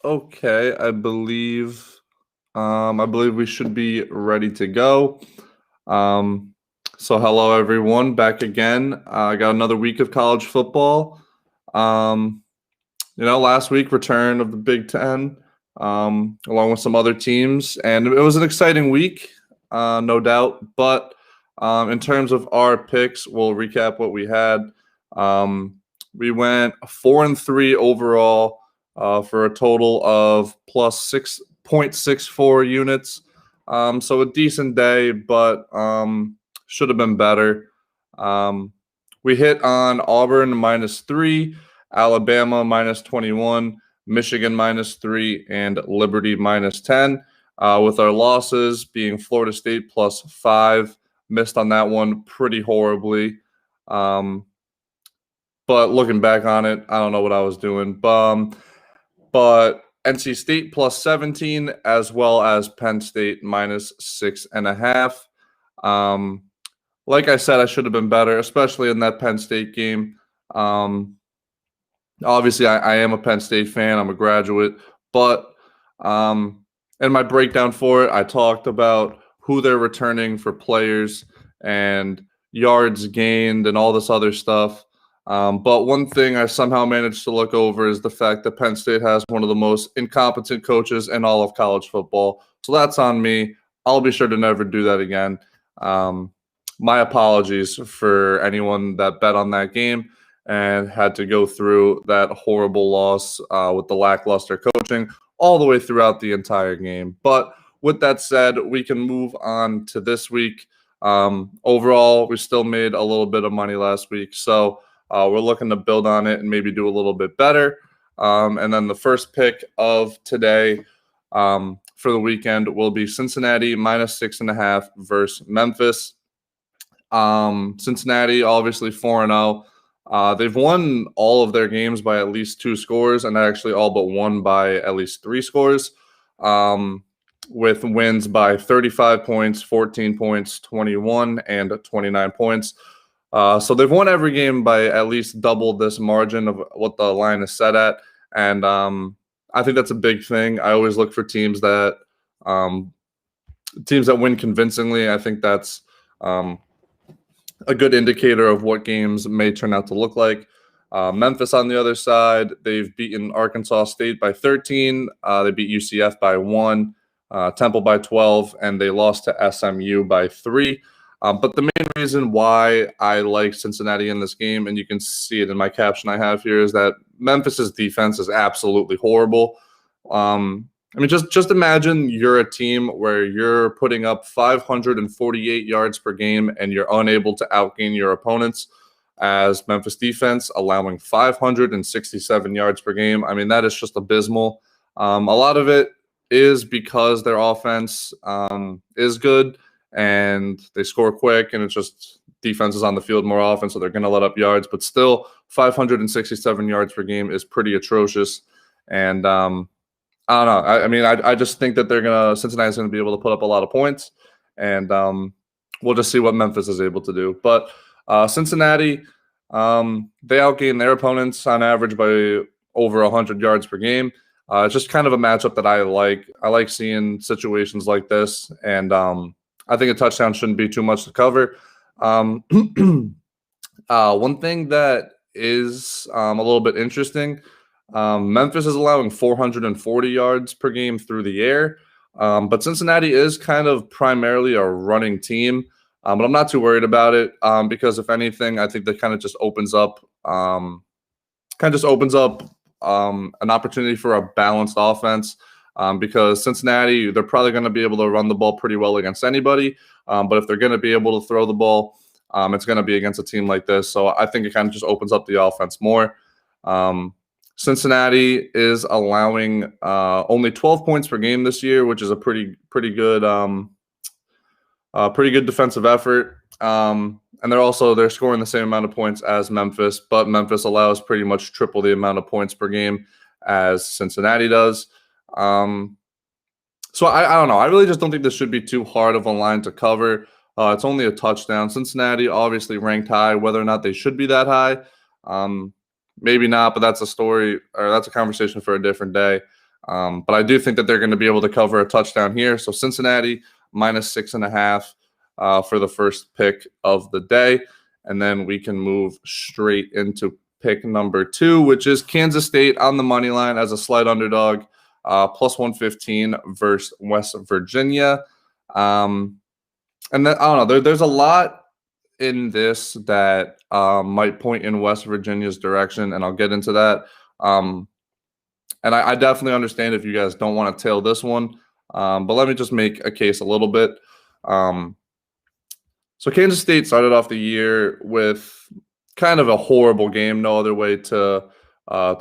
Okay, I believe we should be ready to go. Um, so hello everyone, back again. I got another week of college football. Um, last week return of the Big Ten, along with some other teams, and it was an exciting week, no doubt. But in terms of our picks, we'll recap what we had. We went 4-3 overall for a total of plus 6.64 units. So a decent day, but should have been better. Um, we hit on Auburn -3. Alabama -21, Michigan -3, and Liberty -10. With our losses being Florida State +5, missed on that one pretty horribly. But looking back on it, I don't know what I was doing. But NC State +17, as well as Penn State -6.5. Um, like I said, I should have been better, especially in that Penn State game. Obviously, I am a Penn State fan. I'm a graduate, but in my breakdown for it, I talked about who they're returning for players and yards gained and all this other stuff. But one thing I somehow managed to look over is the fact that Penn State has one of the most incompetent coaches in all of college football. So that's on me. I'll be sure to never do that again. My apologies for anyone that bet on that game and had to go through that horrible loss with the lackluster coaching all the way throughout the entire game. But with that said, we can move on to this week. Overall, we still made a little bit of money last week, so we're looking to build on it and maybe do a little bit better. And then the first pick of today for the weekend will be Cincinnati -6.5 versus Memphis. Cincinnati, obviously 4-0. They've won all of their games by at least 2 scores, and actually all but one by at least 3 scores, with wins by 35 points, 14 points, 21, and 29 points. So they've won every game by at least double this margin of what the line is set at, and I think that's a big thing. I always look for teams that win convincingly. I think that's a good indicator of what games may turn out to look like. Memphis on the other side, they've beaten Arkansas State by 13. They beat UCF by 1, Temple by 12, and they lost to SMU by 3. But the main reason why I like Cincinnati in this game, and you can see it in my caption I have here, is that Memphis's defense is absolutely horrible. Just imagine you're a team where you're putting up 548 yards per game and you're unable to outgain your opponents, as Memphis defense allowing 567 yards per game. I mean, that is just abysmal. A lot of it is because their offense is good and they score quick, and it's just defense is on the field more often, so they're going to let up yards. But still, 567 yards per game is pretty atrocious. And I don't know. I just think that Cincinnati's gonna be able to put up a lot of points, and we'll just see what Memphis is able to do. But Cincinnati, they outgain their opponents on average by over 100 yards per game. It's just kind of a matchup that I like. I like seeing situations like this, and I think a touchdown shouldn't be too much to cover. One thing that is a little bit interesting. Memphis is allowing 440 yards per game through the air, but Cincinnati is kind of primarily a running team. But I'm not too worried about it because, if anything, I think that kind of just opens up an opportunity for a balanced offense. Because Cincinnati, they're probably going to be able to run the ball pretty well against anybody. But if they're going to be able to throw the ball, it's going to be against a team like this. So I think it kind of just opens up the offense more. Cincinnati is allowing only 12 points per game this year, which is a pretty good defensive effort. And they're scoring the same amount of points as Memphis, but Memphis allows pretty much triple the amount of points per game as Cincinnati does. So I don't know. I really just don't think this should be too hard of a line to cover. It's only a touchdown. Cincinnati obviously ranked high. Whether or not they should be that high, maybe not, but that's a story, or that's a conversation for a different day. But I do think that they're going to be able to cover a touchdown here. So Cincinnati -6.5 for the first pick of the day. And then we can move straight into pick number 2, which is Kansas State on the money line as a slight underdog, +115 versus West Virginia. And then I don't know. There's a lot in this that might point in West Virginia's direction, and I'll get into that. And I definitely understand if you guys don't want to tail this one, but let me just make a case a little bit. So Kansas State started off the year with kind of a horrible game. No other way to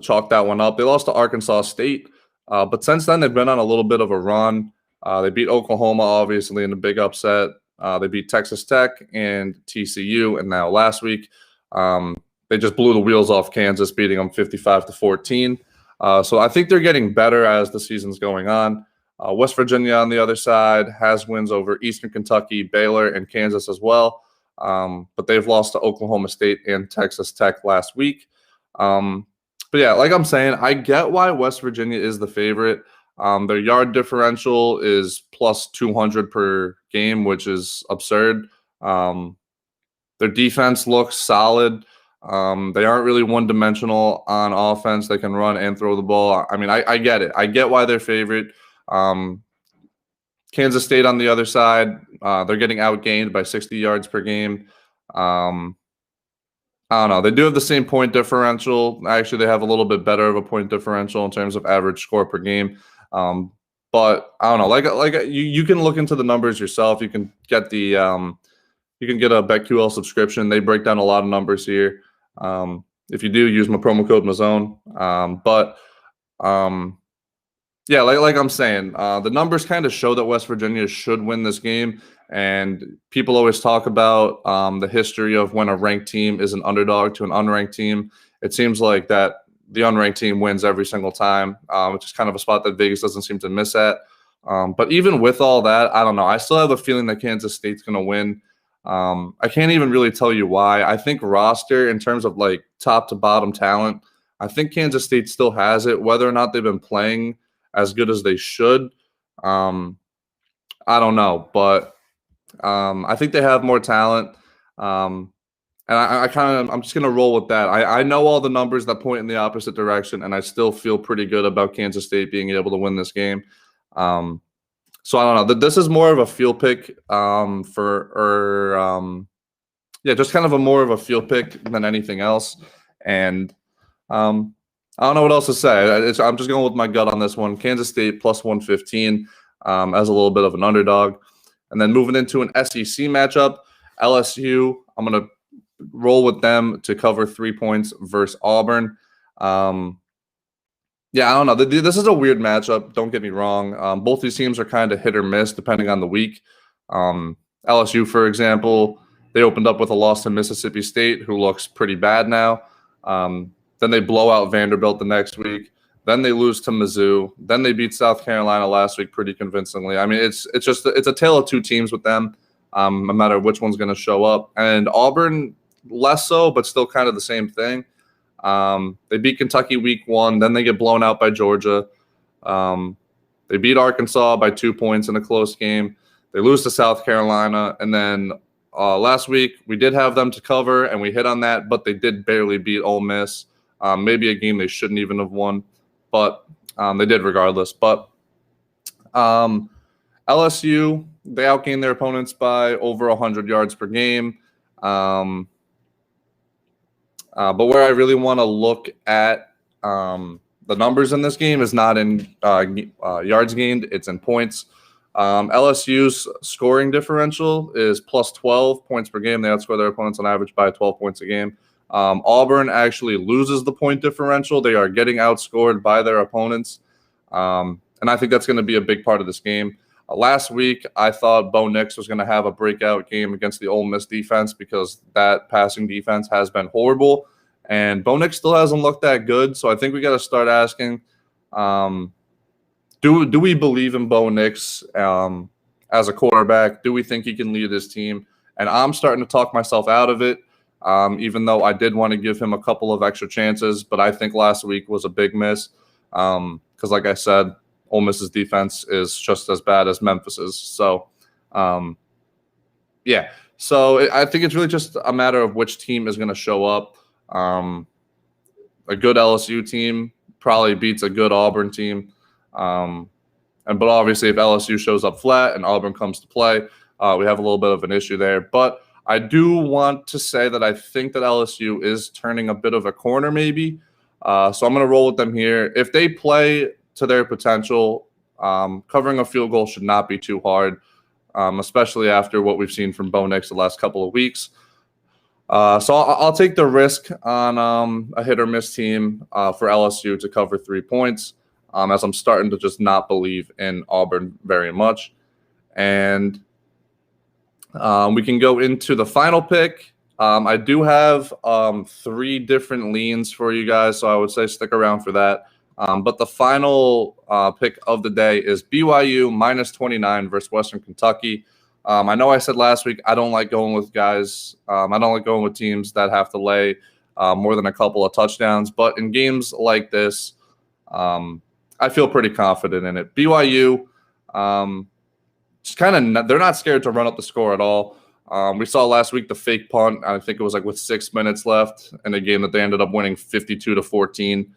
chalk that one up. They lost to Arkansas State, but since then they've been on a little bit of a run. They beat Oklahoma, obviously, in a big upset. They beat Texas Tech and TCU, and now last week they just blew the wheels off Kansas, beating them 55-14. So I think they're getting better as the season's going on. West Virginia on the other side has wins over Eastern Kentucky, Baylor, and Kansas as well. But they've lost to Oklahoma State and Texas Tech last week. But yeah, like I'm saying, I get why West Virginia is the favorite. Their yard differential is +200 per game, which is absurd. Their defense looks solid. They aren't really one-dimensional on offense. They can run and throw the ball. I mean, I get it. I get why they're favorite. Kansas State on the other side, they're getting outgained by 60 yards per game. I don't know. They do have the same point differential. Actually, they have a little bit better of a point differential in terms of average score per game. But I don't know. Like you can look into the numbers yourself. You can get the you can get a BetQL subscription. They break down a lot of numbers here. If you do, use my promo code Mazone. Yeah, like I'm saying, the numbers kind of show that West Virginia should win this game. And people always talk about the history of when a ranked team is an underdog to an unranked team. It seems like that the unranked team wins every single time, which is kind of a spot that Vegas doesn't seem to miss at. But even with all that, I don't know. I still have a feeling that Kansas State's going to win. I can't even really tell you why. I think roster, in terms of like top to bottom talent, I think Kansas State still has it. Whether or not they've been playing as good as they should, I don't know. But I think they have more talent. And I'm just gonna roll with that. I know all the numbers that point in the opposite direction, and I still feel pretty good about Kansas State being able to win this game. So I don't know. This is more of a feel pick just kind of a more of a feel pick than anything else. And I don't know what else to say. I'm just going with my gut on this one. Kansas State +115 as a little bit of an underdog. And then moving into an SEC matchup, LSU, I'm going to roll with them to cover 3 points versus Auburn. Yeah, I don't know. This is a weird matchup. Don't get me wrong. Both these teams are kind of hit or miss depending on the week. LSU, for example, they opened up with a loss to Mississippi State, who looks pretty bad now. Then they blow out Vanderbilt the next week. Then they lose to Mizzou. Then they beat South Carolina last week pretty convincingly. I mean, it's a tale of two teams with them, no matter which one's going to show up. And Auburn, less so, but still kind of the same thing. They beat Kentucky week 1. Then they get blown out by Georgia. They beat Arkansas by 2 points in a close game. They lose to South Carolina. And then last week, we did have them to cover, and we hit on that, but they did barely beat Ole Miss. Maybe a game they shouldn't even have won, but they did regardless. But LSU, they outgained their opponents by over 100 yards per game. But where I really want to look at the numbers in this game is not in yards gained, it's in points. LSU's scoring differential is +12 points per game. They outscore their opponents on average by 12 points a game. Auburn actually loses the point differential. They are getting outscored by their opponents. And I think that's going to be a big part of this game. Last week, I thought Bo Nix was going to have a breakout game against the Ole Miss defense because that passing defense has been horrible. And Bo Nix still hasn't looked that good. So I think we got to start asking, do we believe in Bo Nix as a quarterback? Do we think he can lead his team? And I'm starting to talk myself out of it, even though I did want to give him a couple of extra chances. But I think last week was a big miss. Because, like I said, Ole Miss's defense is just as bad as Memphis's. So, yeah. So I think it's really just a matter of which team is going to show up. A good LSU team probably beats a good Auburn team. But obviously, if LSU shows up flat and Auburn comes to play, we have a little bit of an issue there. But I do want to say that I think that LSU is turning a bit of a corner, maybe. So I'm going to roll with them here. If they play to their potential, covering a field goal should not be too hard, especially after what we've seen from Bo Nix the last couple of weeks. So I'll take the risk on a hit or miss team for LSU to cover 3 points, as I'm starting to just not believe in Auburn very much. And we can go into the final pick. I do have 3 different leans for you guys, so I would say stick around for that. But the final pick of the day is BYU minus 29 versus Western Kentucky. I know I said last week I don't like going with guys. I don't like going with teams that have to lay more than a couple of touchdowns. But in games like this, I feel pretty confident in it. BYU, just kind of they're not scared to run up the score at all. We saw last week the fake punt. I think it was like with 6 minutes left in a game that they ended up winning 52-14.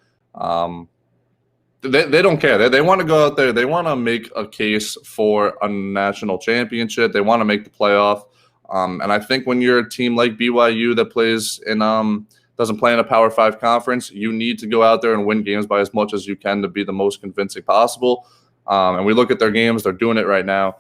They don't care. They want to go out there. They want to make a case for a national championship. They want to make the playoff. And I think when you're a team like BYU that plays in doesn't play in a Power 5 conference, you need to go out there and win games by as much as you can to be the most convincing possible. And we look at their games. They're doing it right now.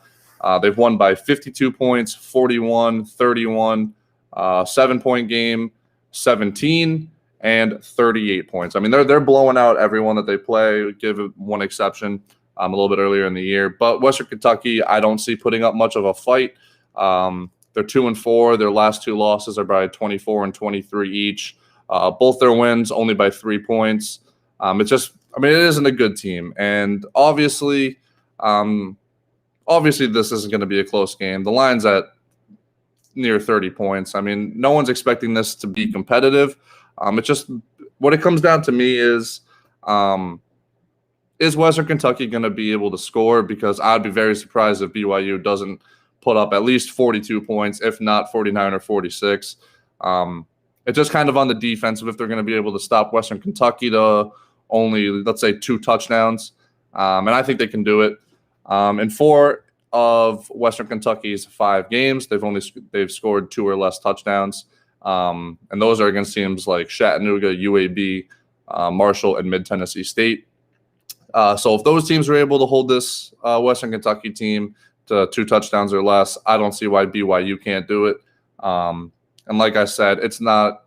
They've won by 52 points, 41, 31, 7-point game, 17, and 38 points. I mean, they're blowing out everyone that they play, give one exception a little bit earlier in the year. But Western Kentucky, I don't see putting up much of a fight. They're 2-4. Their last 2 losses are by 24 and 23 each. Both their wins only by 3 points. It isn't a good team. And obviously this isn't going to be a close game. The line's at near 30 points. I mean, no one's expecting this to be competitive. It's just what it comes down to me is Western Kentucky going to be able to score? Because I'd be very surprised if BYU doesn't put up at least 42 points, if not 49 or 46. It's just kind of on the defensive if they're going to be able to stop Western Kentucky to only, let's say, 2 touchdowns. And I think they can do it. In 4 of Western Kentucky's 5 games, they've scored 2 or less touchdowns. And those are against teams like Chattanooga, UAB, Marshall, and Mid-Tennessee State. So if those teams are able to hold this Western Kentucky team to 2 touchdowns or less, I don't see why BYU can't do it. And like I said, it's not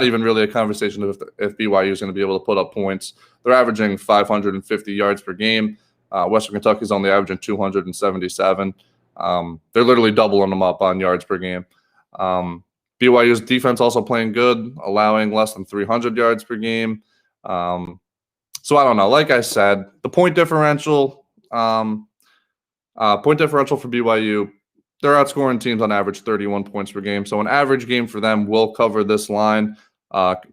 even really a conversation if BYU is going to be able to put up points. They're averaging 550 yards per game. Western Kentucky's only averaging 277. They're literally doubling them up on yards per game. BYU's defense also playing good, allowing less than 300 yards per game. So I don't know. Like I said, the point differential for BYU, they're outscoring teams on average 31 points per game. So an average game for them will cover this line.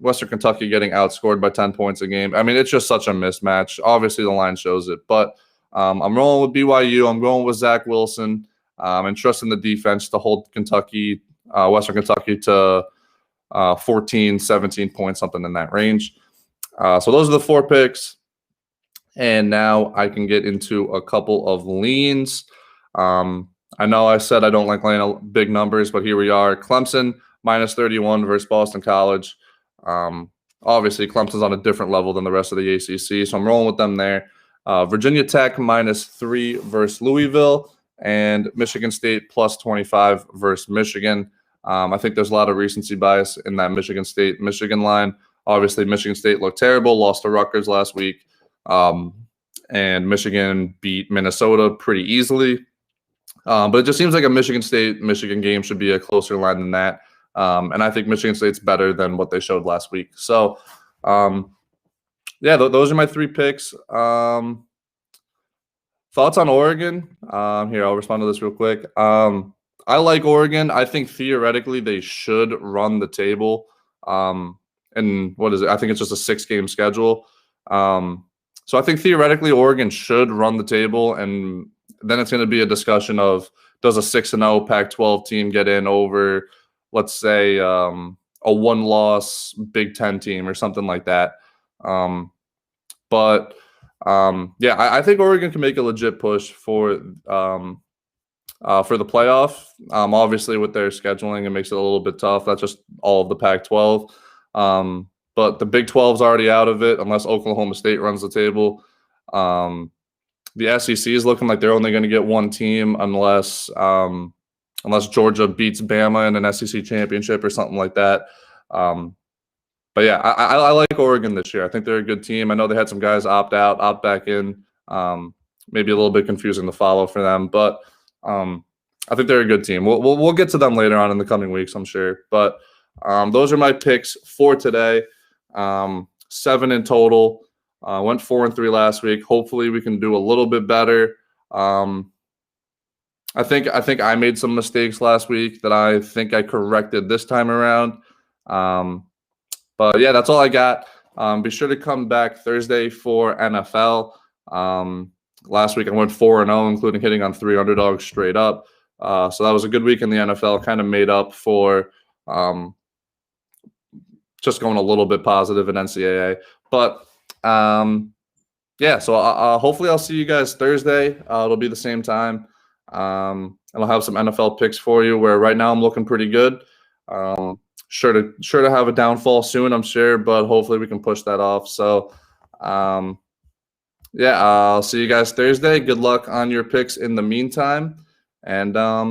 Western Kentucky getting outscored by 10 points a game. I mean, it's just such a mismatch. Obviously, the line shows it. But I'm rolling with BYU. I'm going with Zach Wilson and trusting the defense to hold Western Kentucky to 14, 17 points, something in that range. So those are the 4 picks. And now I can get into a couple of leans. I know I said I don't like laying big numbers, but here we are. Clemson minus 31 versus Boston College. Obviously, Clemson's on a different level than the rest of the ACC, so I'm rolling with them there. Virginia Tech minus 3 versus Louisville, and Michigan State plus 25 versus Michigan. I think there's a lot of recency bias in that Michigan State-Michigan line. Obviously, Michigan State looked terrible, lost to Rutgers last week, and Michigan beat Minnesota pretty easily. But it just seems like a Michigan State-Michigan game should be a closer line than that. And I think Michigan State's better than what they showed last week. So, those are my 3 picks. Thoughts on Oregon? Here, I'll respond to this real quick. I like Oregon. I think theoretically they should run the table. And what is it? I think it's just a 6-game schedule. So I think theoretically Oregon should run the table, and then it's going to be a discussion of does a 6-0 Pac-12 team get in over, let's say, a one-loss Big Ten team or something like that. But yeah, I think Oregon can make a legit push for the playoff. Obviously, with their scheduling, it makes it a little bit tough. That's just all of the Pac-12. But the Big 12 is already out of it unless Oklahoma State runs the table. The SEC is looking like they're only going to get one team unless Georgia beats Bama in an SEC championship or something like that. But yeah, I like Oregon this year. I think they're a good team. I know they had some guys opt out, opt back in. Maybe a little bit confusing to follow for them, but I think they're a good team. We'll get to them later on in the coming weeks, I'm sure. But those are my picks for today. 7 in total. Went 4-3 last week. Hopefully, we can do a little bit better. I think I made some mistakes last week that I think I corrected this time around. But yeah, that's all I got. Be sure to come back Thursday for NFL. Last week I went 4-0, including hitting on 3 underdogs straight up. So that was a good week in the NFL. Kind of made up for just going a little bit positive in NCAA. But yeah, so hopefully I'll see you guys Thursday. It'll be the same time. And I'll have some NFL picks for you, where right now I'm looking pretty good. Sure to have a downfall soon, I'm sure, but hopefully we can push that off. So yeah, I'll see you guys Thursday. Good luck on your picks in the meantime. And